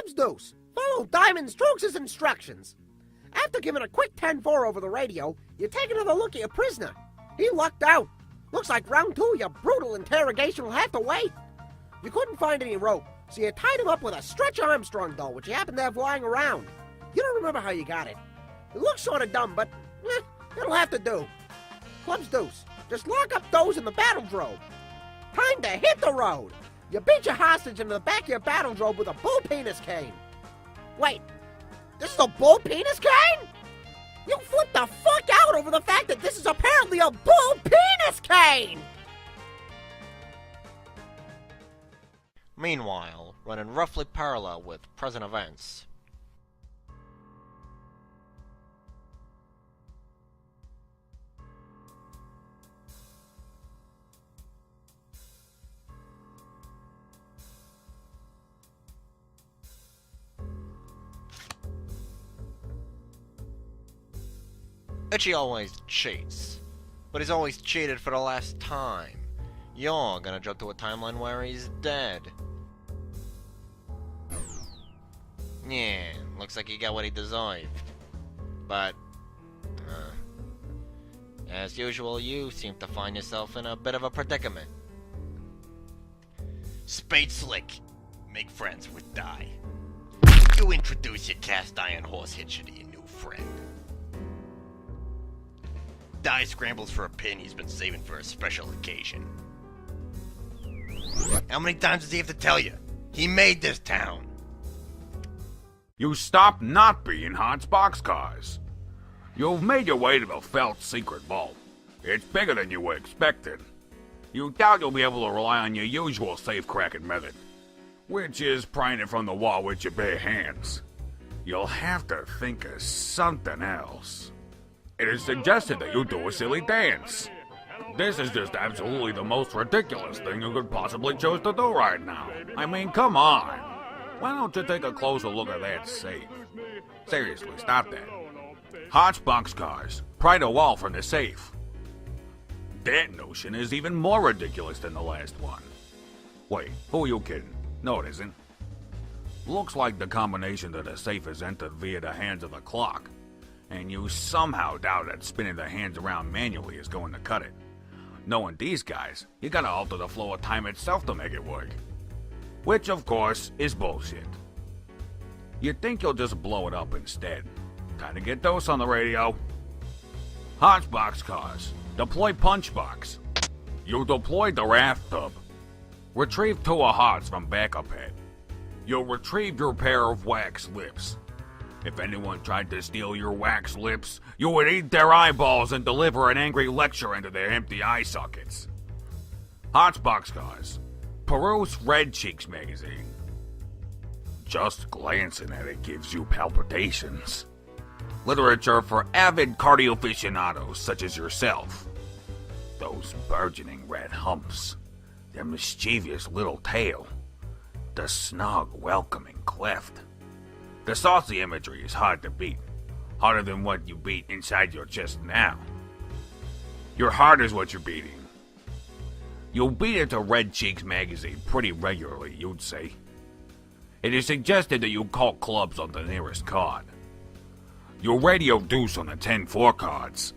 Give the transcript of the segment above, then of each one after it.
Club's deuce. Follow Diamond Strokes' instructions. After giving a quick 10-4 over the radio, you take another look at your prisoner. He lucked out. Looks like round 2, your brutal interrogation will have to wait. You couldn't find any rope, so you tied him up with a Stretch Armstrong doll, which you happened to have lying around. You don't remember how you got it. It looks sort of dumb, but it'll have to do. Club's deuce. Just lock up those in the battle drobe. Time to hit the road. You beat your hostage into the back of your battle drobe with a bull penis cane. Wait, this is a bull penis cane? You flipped the fuck out over the fact that this is apparently a bull penis cane! Meanwhile, running roughly parallel with present events. Itchy always cheats, but he's always cheated for the last time. You're gonna jump to a timeline where he's dead. Yeah, looks like he got what he deserved. But, as usual, you seem to find yourself in a bit of a predicament. Spade slick. Make friends with Die. You introduce your cast iron horse hitcher to your new friend. Die scrambles for a pin he's been saving for a special occasion. How many times does he have to tell you? He made this town. You stopped not being Hans boxcars. You've made your way to the Felt secret vault. It's bigger than you were expecting. You doubt you'll be able to rely on your usual safe-cracking method, which is prying it from the wall with your bare hands. You'll have to think of something else. It is suggested that you do a silly dance. This is just absolutely the most ridiculous thing you could possibly choose to do right now. I mean, come on. Why don't you take a closer look at that safe? Seriously, stop that. Hotch boxcars, pry the wall from the safe. That notion is even more ridiculous than the last one. Wait, who are you kidding? No, it isn't. Looks like the combination to the safe is entered via the hands of the clock, and you somehow doubt that spinning the hands around manually is going to cut it. Knowing these guys, you gotta alter the flow of time itself to make it work. Which, of course, is bullshit. You'd think you'll just blow it up instead. Time to get those on the radio. Hotch boxcars, deploy punchbox. You deployed the raft tub. Retrieve 2 hearts from backup head. You'll retrieve your pair of wax lips. If anyone tried to steal your wax lips, you would eat their eyeballs and deliver an angry lecture into their empty eye sockets. Hotch boxcars, peruse Red Cheeks magazine. Just glancing at it gives you palpitations. Literature for avid cardio aficionados such as yourself. Those burgeoning red humps, their mischievous little tail, the snug, welcoming cleft. The saucy imagery is hard to beat, harder than what you beat inside your chest now. Your heart is what you're beating. You'll beat it to Red Cheeks magazine pretty regularly, you'd say. It is suggested that you call clubs on the nearest card. You'll radio deuce on the 10-4 cards.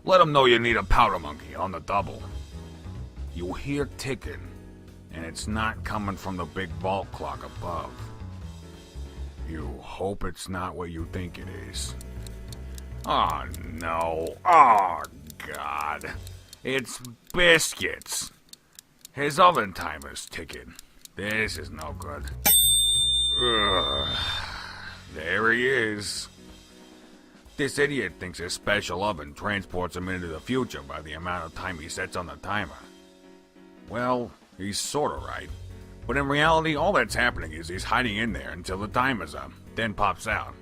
Let them know you need a powder monkey on the double. You'll hear ticking, and it's not coming from the big vault clock above. You hope it's not what you think it is. Oh no, oh God. It's Biscuits. His oven timer's ticking. This is no good. Ugh. There he is. This idiot thinks his special oven transports him into the future by the amount of time he sets on the timer. Well, he's sorta right. But in reality, all that's happening is he's hiding in there until the timer's up, then pops out.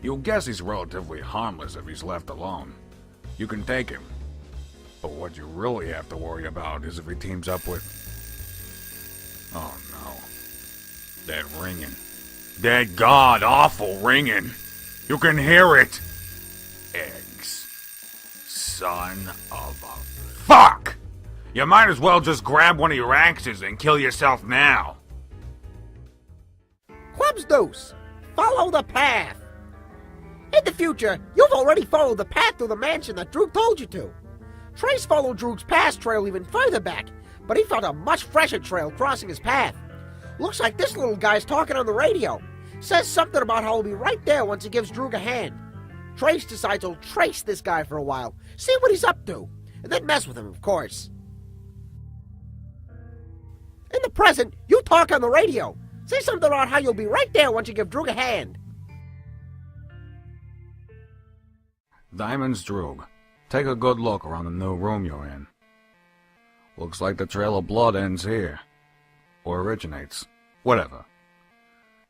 You'll guess he's relatively harmless if he's left alone. You can take him. But what you really have to worry about is if he teams up with... Oh no. That ringing. That god-awful ringing. You can hear it. Eggs. Son of a fuck! You might as well just grab one of your axes and kill yourself now. Club's deuce. Follow the path. In the future, you've already followed the path to the mansion that Droog told you to. Trace followed Droog's past trail even further back, but he found a much fresher trail crossing his path. Looks like this little guy's talking on the radio. Says something about how he'll be right there once he gives Droog a hand. Trace decides he'll trace this guy for a while, see what he's up to, and then mess with him, of course. In the present, you talk on the radio. Say something about how you'll be right there once you give Droog a hand. Diamond's Droog. Take a good look around the new room you're in. Looks like the trail of blood ends here. Or originates. Whatever.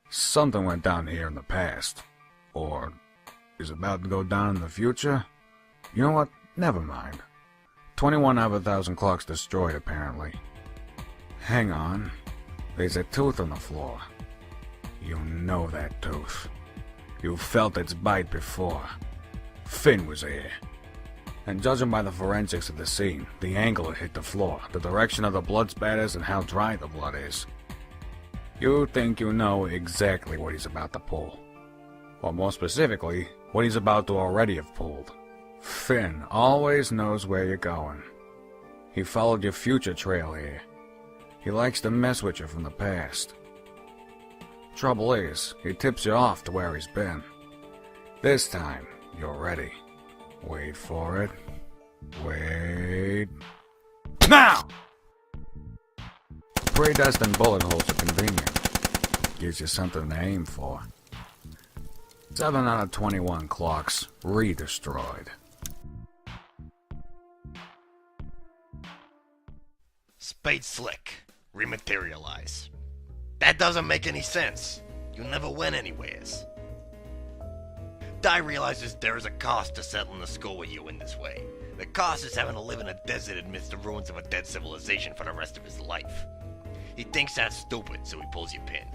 Something went down here in the past. Or is about to go down in the future? You know what? Never mind. 21 out of 1,000 clocks destroyed, apparently. Hang on. There's a tooth on the floor. You know that tooth. You felt its bite before. Finn was here. And judging by the forensics of the scene, the angle it hit the floor, the direction of the blood spatters, and how dry the blood is, you think you know exactly what he's about to pull. Or more specifically, what he's about to already have pulled. Finn always knows where you're going. He followed your future trail here. He likes to mess with you from the past. Trouble is, he tips you off to where he's been. This time, you're ready. Wait for it. Wait. Now! Predestined bullet holes are convenient. Gives you something to aim for. 7 out of 21 clocks re-destroyed. Spade slick. Rematerialize. That doesn't make any sense. You never went anywheres. Dai realizes there is a cost to settling the score with you in this way. The cost is having to live in a desert amidst the ruins of a dead civilization for the rest of his life. He thinks that's stupid, so he pulls your pin.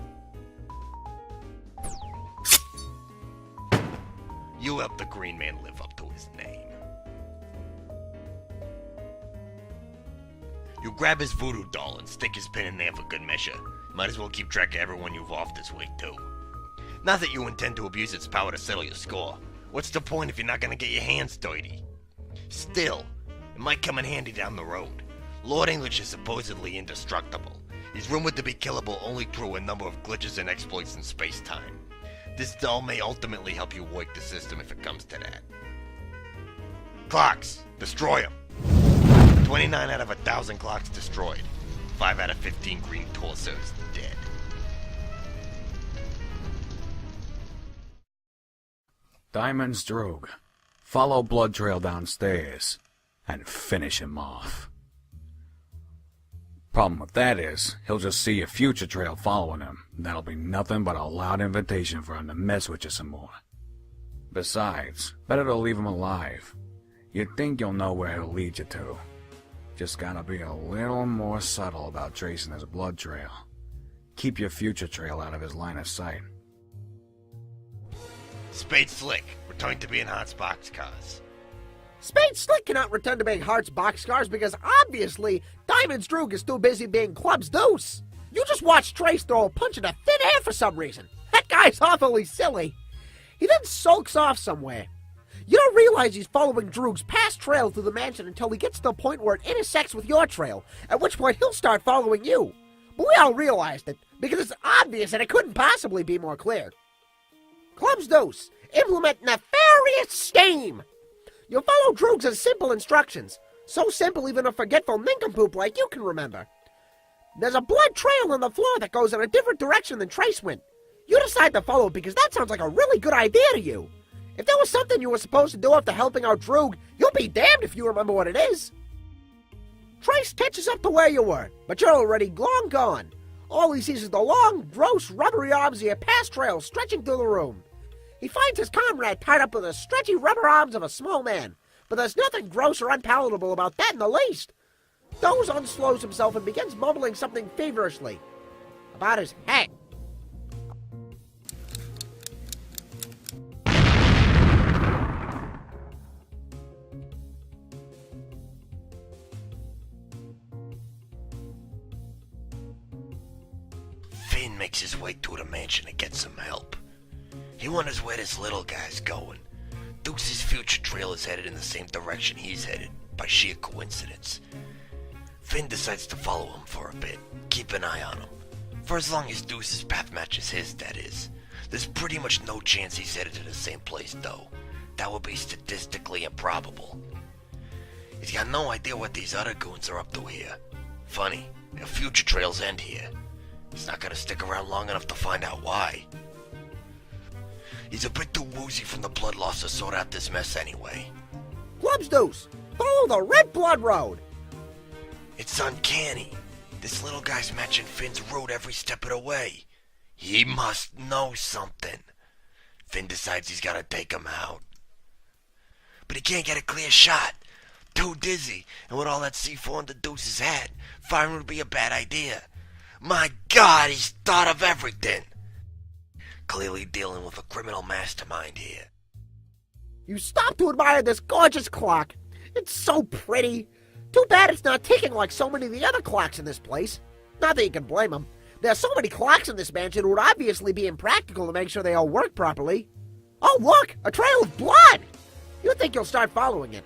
You help the Green Man live up to his name. You grab his voodoo doll and stick his pin in there for good measure. Might as well keep track of everyone you've offed this week, too. Not that you intend to abuse its power to settle your score. What's the point if you're not gonna get your hands dirty? Still, it might come in handy down the road. Lord English is supposedly indestructible. He's rumored to be killable only through a number of glitches and exploits in space-time. This doll may ultimately help you work the system if it comes to that. Clocks, destroy them. 29 out of 1,000 clocks destroyed. 5 out of 15 green torsos dead. Diamond's Droog. Follow blood trail downstairs and finish him off. Problem with that is, he'll just see a future trail following him. That'll be nothing but a loud invitation for him to mess with you some more. Besides, better to leave him alive. You'd think you'll know where he'll lead you to. Just gotta be a little more subtle about tracing his blood trail. Keep your future trail out of his line of sight. Spade Slick, return to being Heart's boxcars. Spade Slick cannot return to being Heart's boxcars because obviously Diamond's Droog is too busy being Club's deuce. You just watched Trace throw a punch into thin air for some reason. That guy's awfully silly. He then sulks off somewhere. You don't realize he's following Droog's past trail through the mansion until he gets to the point where it intersects with your trail, at which point he'll start following you. But we all realized it, because it's obvious and it couldn't possibly be more clear. Club's deuce. Implement nefarious scheme. You'll follow Droog's simple instructions. So simple even a forgetful nincompoop like you can remember. There's a blood trail on the floor that goes in a different direction than Trace went. You decide to follow it because that sounds like a really good idea to you. If there was something you were supposed to do after helping out Droog, you'll be damned if you remember what it is. Trace catches up to where you were, but you're already long gone. All he sees is the long, gross, rubbery arms of your past trail stretching through the room. He finds his comrade tied up with the stretchy rubber arms of a small man, but there's nothing gross or unpalatable about that in the least. Doze unslows himself and begins mumbling something feverishly about his hat. Finn makes his way to the mansion to get some help. He wonders where this little guy's going. Deuce's future trail is headed in the same direction he's headed, by sheer coincidence. Finn decides to follow him for a bit, keep an eye on him. For as long as Deuce's path matches his, that is. There's pretty much no chance he's headed to the same place, though. That would be statistically improbable. He's got no idea what these other goons are up to here. Funny, their future trails end here. He's not gonna stick around long enough to find out why. He's a bit too woozy from the blood loss to sort out this mess anyway. Clubs Deuce, follow the red blood road. It's uncanny. This little guy's matching Finn's route every step of the way. He must know something. Finn decides he's gotta take him out. But he can't get a clear shot. Too dizzy, and with all that C4 in the Deuce's head, firing would be a bad idea. My God, he's thought of everything. Clearly dealing with a criminal mastermind here. You stop to admire this gorgeous clock. It's so pretty. Too bad it's not ticking like so many of the other clocks in this place. Not that you can blame them. There's so many clocks in this mansion it would obviously be impractical to make sure they all work properly. Oh look, a trail of blood! You'd think you'll start following it.